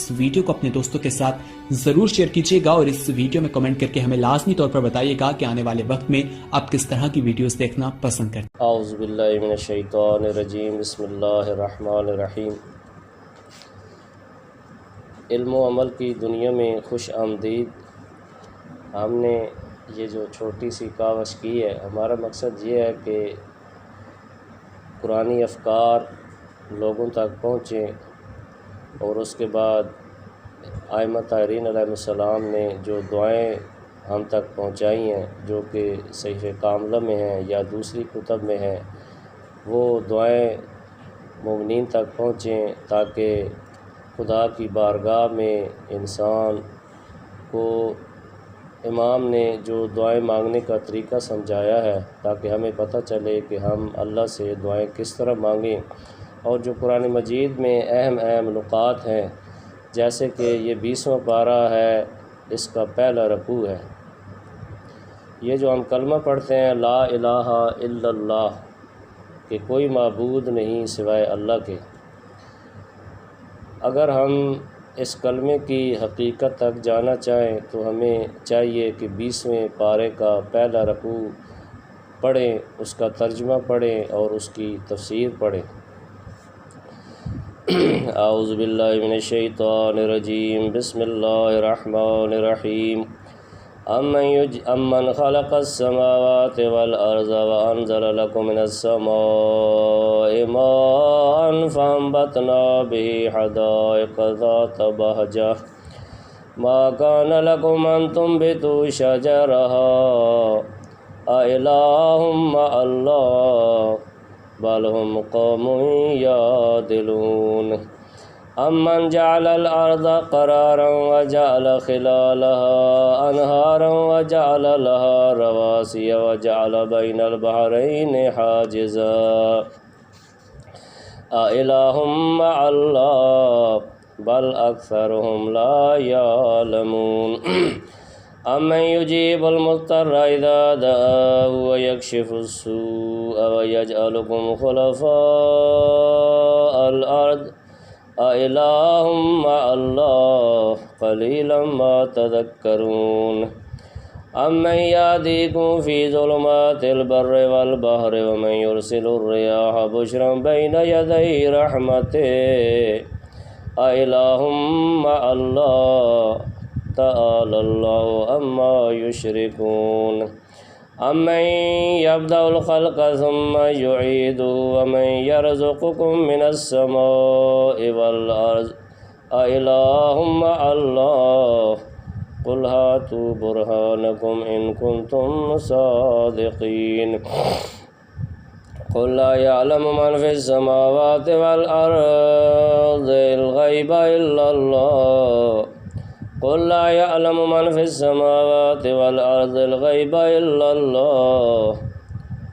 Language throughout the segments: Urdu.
اس ویڈیو کو اپنے دوستوں کے ساتھ ضرور شیئر کیجیے گا اور اس ویڈیو میں کمنٹ کر کے ہمیں لازمی طور پر بتائیے گا کہ آنے والے وقت میں آپ کس طرح کی ویڈیوز دیکھنا پسند کرتے ہیں۔ اعوذ باللہ من الشیطان الرجیم، بسم اللہ الرحمن الرحیم۔ علم و عمل کی دنیا میں خوش آمدید۔ ہم نے یہ جو چھوٹی سی کاوش کی ہے، ہمارا مقصد یہ ہے کہ قرآنی افکار لوگوں تک پہنچیں، اور اس کے بعد ائمہ طاہرین علیہ السلام نے جو دعائیں ہم تک پہنچائی ہیں، جو کہ صحیفہ کاملہ میں ہیں یا دوسری کتب میں ہیں، وہ دعائیں مومنین تک پہنچیں تاکہ خدا کی بارگاہ میں انسان کو امام نے جو دعائیں مانگنے کا طریقہ سمجھایا ہے، تاکہ ہمیں پتہ چلے کہ ہم اللہ سے دعائیں کس طرح مانگیں۔ اور جو قرآن مجید میں اہم نکات ہیں، جیسے کہ یہ 20واں پارہ ہے، اس کا پہلا رکوع ہے۔ یہ جو ہم کلمہ پڑھتے ہیں، لا الہ الا اللہ، کہ کوئی معبود نہیں سوائے اللہ کے، اگر ہم اس کلمے کی حقیقت تک جانا چاہیں تو ہمیں چاہیے کہ 20ویں پارے کا پہلا رکوع پڑھیں، اس کا ترجمہ پڑھیں اور اس کی تفسیر پڑھیں۔ اعوذ باللہ من الشیطان الرجیم، بسم اللہ الرحمن الرحیم۔ امن خلق السماوات والارض وانزل لكم من السماء ماء فانبتنا به حدائق ذات بهجة ما كان لكم ان تنبتوا شجرها أإله مع الله بل هم قوم يعدلون۔ امن جعل الارض قرارا وجعل خلالها انہارا وجعل لها رواسي وجعل بين البحرين حاجزا أإله مع الله بل اکثرهم لا يعلمون۔ امن يجيب المضطر اذا دعاه ويكشف السوء ويجعلكم خلفاء الارض أإله مع الله قليلا ما تذكرون۔ أمن يهديكم في ظلمات البر والبحر ومن يرسل الرياح بشرا بين يدي رحمته أإله مع الله تعالى الله عما يشركون۔ امن يبدأ الخلق ثم يعيده ومن يرزقكم من السماء والأرض أإله مع الله قل هاتوا برهانكم إن كنتم صادقين۔ قل لا يعلم من في السماوات والأرض الغيب إلا الله قل لا يعلم من في السماوات والأرض الغيب إلا الله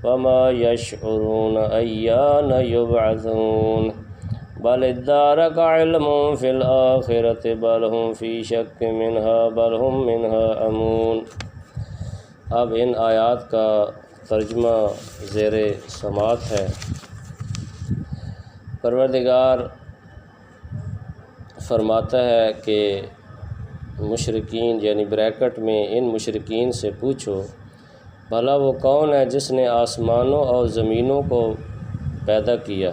وما يشعرون أيان يبعثون بل ادارك علم في الآخرة بل هم في شك منها بل هم منها أمون۔ اب ان آیات کا ترجمہ زیر سماعت ہے۔ پروردگار فرماتا ہے کہ مشرکین یعنی بریکٹ میں ان مشرکین سے پوچھو، بھلا وہ کون ہے جس نے آسمانوں اور زمینوں کو پیدا کیا،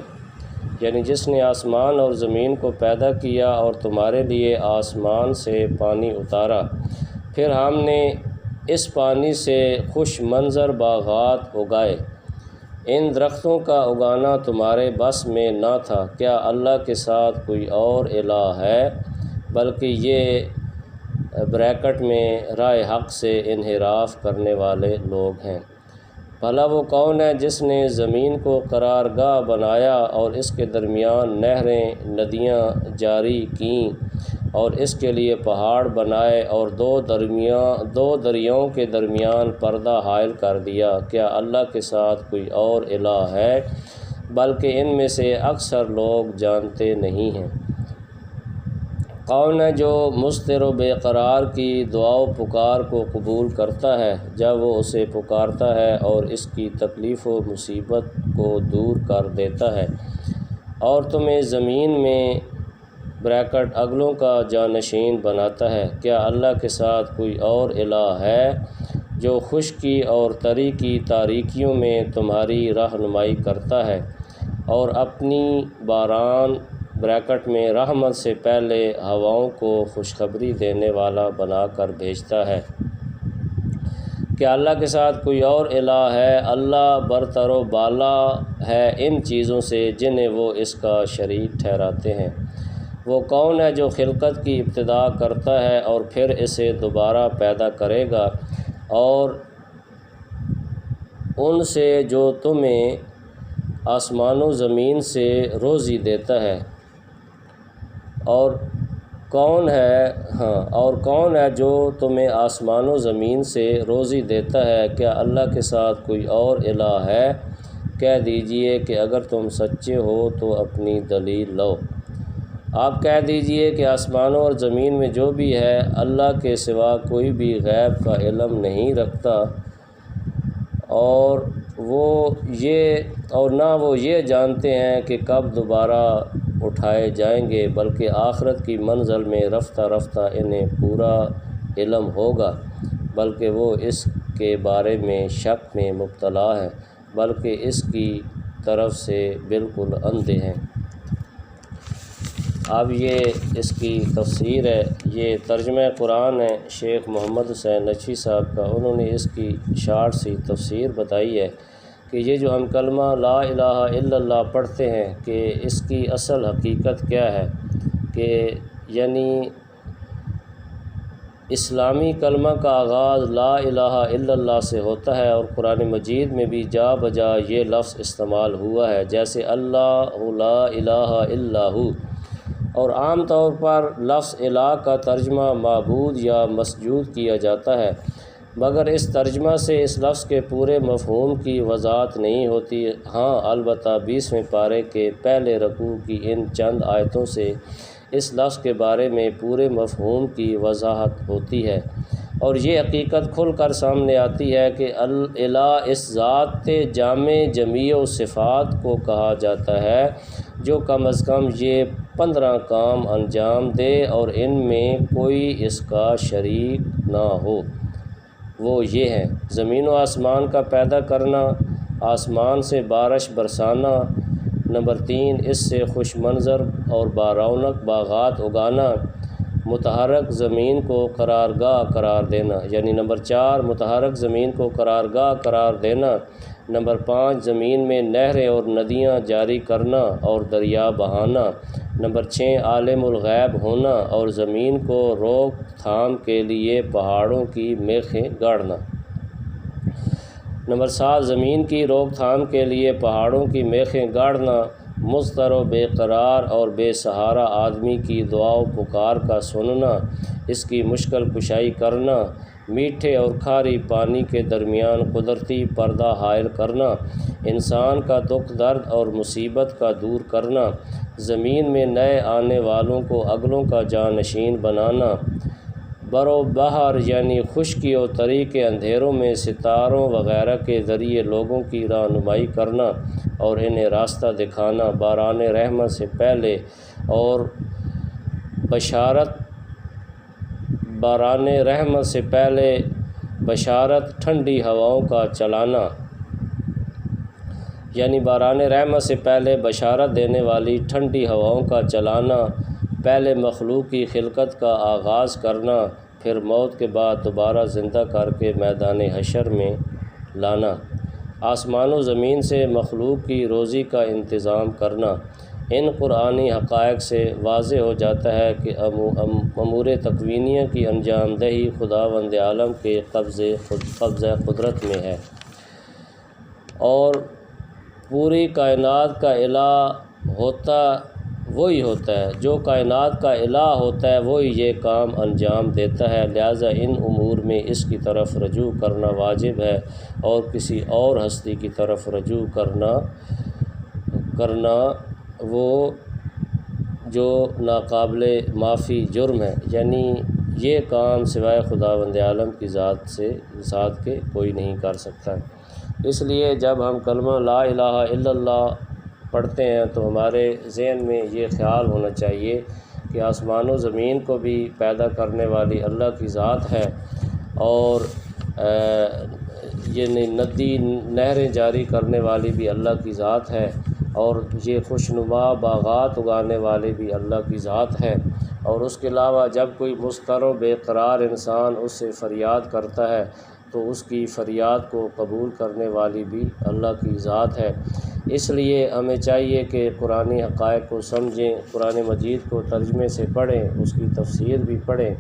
یعنی جس نے آسمان اور زمین کو پیدا کیا اور تمہارے لیے آسمان سے پانی اتارا، پھر ہم نے اس پانی سے خوش منظر باغات اگائے، ان درختوں کا اگانا تمہارے بس میں نہ تھا، کیا اللہ کے ساتھ کوئی اور الہ ہے؟ بلکہ یہ بریکٹ میں راہ حق سے انحراف کرنے والے لوگ ہیں۔ بھلا وہ کون ہے جس نے زمین کو قرارگاہ بنایا اور اس کے درمیان نہریں ندیاں جاری کیں اور اس کے لیے پہاڑ بنائے اور دو دریاؤں کے درمیان پردہ حائل کر دیا، کیا اللہ کے ساتھ کوئی اور الہ ہے؟ بلکہ ان میں سے اکثر لوگ جانتے نہیں ہیں۔ کون ہے جو مضطر و بے قرار کی دعا و پکار کو قبول کرتا ہے جب وہ اسے پکارتا ہے اور اس کی تکلیف و مصیبت کو دور کر دیتا ہے، اور تمہیں زمین میں بریکٹ اگلوں کا جانشین بناتا ہے؟ کیا اللہ کے ساتھ کوئی اور الہ ہے جو خشکی اور تری کی تاریکیوں میں تمہاری رہنمائی کرتا ہے اور اپنی باران بریکٹ میں رحمت سے پہلے ہواؤں کو خوشخبری دینے والا بنا کر بھیجتا ہے؟ کیا اللہ کے ساتھ کوئی اور الہ ہے؟ اللہ برتر و بالا ہے ان چیزوں سے جنہیں وہ اس کا شریک ٹھہراتے ہیں۔ وہ کون ہے جو خلقت کی ابتدا کرتا ہے اور پھر اسے دوبارہ پیدا کرے گا، اور ان سے جو تمہیں آسمان و زمین سے روزی دیتا ہے؟ اور کون ہے جو تمہیں آسمان و زمین سے روزی دیتا ہے؟ کیا اللہ کے ساتھ کوئی اور الہ ہے؟ کہہ دیجئے کہ اگر تم سچے ہو تو اپنی دلیل لاؤ۔ آپ کہہ دیجئے کہ آسمانوں اور زمین میں جو بھی ہے اللہ کے سوا کوئی بھی غیب کا علم نہیں رکھتا، اور نہ وہ یہ جانتے ہیں کہ کب دوبارہ اٹھائے جائیں گے، بلکہ آخرت کی منزل میں رفتہ رفتہ انہیں پورا علم ہوگا، بلکہ وہ اس کے بارے میں شک میں مبتلا ہیں، بلکہ اس کی طرف سے بالکل اندھے ہیں۔ اب یہ اس کی تفسیر ہے، یہ ترجمہ قرآن ہے شیخ محمد حسین نقوی صاحب کا۔ انہوں نے اس کی شارٹ سی تفسیر بتائی ہے کہ یہ جو ہم کلمہ لا الہ الا اللہ پڑھتے ہیں کہ اس کی اصل حقیقت کیا ہے، کہ یعنی اسلامی کلمہ کا آغاز لا الہ الا اللہ سے ہوتا ہے، اور قرآن مجید میں بھی جا بجا یہ لفظ استعمال ہوا ہے، جیسے اللہ لا الہ الا ہو، اور عام طور پر لفظ الہ کا ترجمہ معبود یا مسجود کیا جاتا ہے، مگر اس ترجمہ سے اس لفظ کے پورے مفہوم کی وضاحت نہیں ہوتی۔ ہاں البتہ 20ویں پارے کے پہلے رکوع کی ان چند آیتوں سے اس لفظ کے بارے میں پورے مفہوم کی وضاحت ہوتی ہے، اور یہ حقیقت کھل کر سامنے آتی ہے کہ الہ اس ذات جامع جمیع و صفات کو کہا جاتا ہے جو کم از کم یہ 15 کام انجام دے اور ان میں کوئی اس کا شریک نہ ہو۔ وہ یہ ہیں: زمین و آسمان کا پیدا کرنا، آسمان سے بارش برسانا، نمبر 3 اس سے خوش منظر اور بارونق باغات اگانا، متحرک زمین کو قرارگاہ قرار دینا، یعنی نمبر 4 متحرک زمین کو قرارگاہ قرار دینا، نمبر 5 زمین میں نہریں اور ندیاں جاری کرنا اور دریا بہانا، نمبر 6 عالم الغیب ہونا اور زمین کو روک تھام کے لیے پہاڑوں کی میخیں گاڑنا، نمبر 7 زمین کی روک تھام کے لیے پہاڑوں کی میخیں گاڑنا، مضطر و بے قرار اور بے سہارا آدمی کی دعا و پکار کا سننا، اس کی مشکل کشائی کرنا، میٹھے اور کھاری پانی کے درمیان قدرتی پردہ حائل کرنا، انسان کا دکھ درد اور مصیبت کا دور کرنا، زمین میں نئے آنے والوں کو اگلوں کا جانشین بنانا، برو بہر یعنی خشکی و تری کے اندھیروں میں ستاروں وغیرہ کے ذریعے لوگوں کی رہنمائی کرنا اور انہیں راستہ دکھانا، باران رحمت سے پہلے اور بشارت ٹھنڈی ہواؤں کا چلانا، یعنی باران رحمت سے پہلے بشارت دینے والی ٹھنڈی ہواؤں کا چلانا، پہلے مخلوق کی خلقت کا آغاز کرنا، پھر موت کے بعد دوبارہ زندہ کر کے میدان حشر میں لانا، آسمان و زمین سے مخلوق کی روزی کا انتظام کرنا۔ ان قرآنی حقائق سے واضح ہو جاتا ہے کہ امور تکوینیہ کی انجام دہی خداوند عالم کے قبضہ قدرت میں ہے، اور پوری کائنات کا الہ وہی ہوتا ہے، جو کائنات کا الہ ہوتا ہے وہی یہ کام انجام دیتا ہے، لہٰذا ان امور میں اس کی طرف رجوع کرنا واجب ہے، اور کسی اور ہستی کی طرف رجوع کرنا وہ جو ناقابل معافی جرم ہے، یعنی یہ کام سوائے خداوند عالم کی ذات کے کوئی نہیں کر سکتا۔ اس لیے جب ہم کلمہ لا الہ الا اللہ پڑھتے ہیں تو ہمارے ذہن میں یہ خیال ہونا چاہیے کہ آسمان و زمین کو بھی پیدا کرنے والی اللہ کی ذات ہے، اور یہ ندی نہریں جاری کرنے والی بھی اللہ کی ذات ہے، اور یہ خوشنما باغات اگانے والے بھی اللہ کی ذات ہے، اور اس کے علاوہ جب کوئی مضطر و بے قرار انسان اس سے فریاد کرتا ہے تو اس کی فریاد کو قبول کرنے والی بھی اللہ کی ذات ہے۔ اس لیے ہمیں چاہیے کہ قرآنی حقائق کو سمجھیں، قرآن مجید کو ترجمے سے پڑھیں، اس کی تفسیر بھی پڑھیں،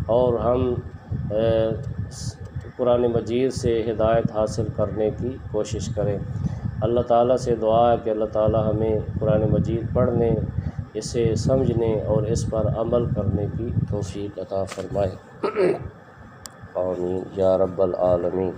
اور ہم قرآن مجید سے ہدایت حاصل کرنے کی کوشش کریں۔ اللہ تعالیٰ سے دعا ہے کہ اللہ تعالیٰ ہمیں قرآن مجید پڑھنے، اسے سمجھنے اور اس پر عمل کرنے کی توفیق عطا فرمائے۔ آمین یا رب العالمین۔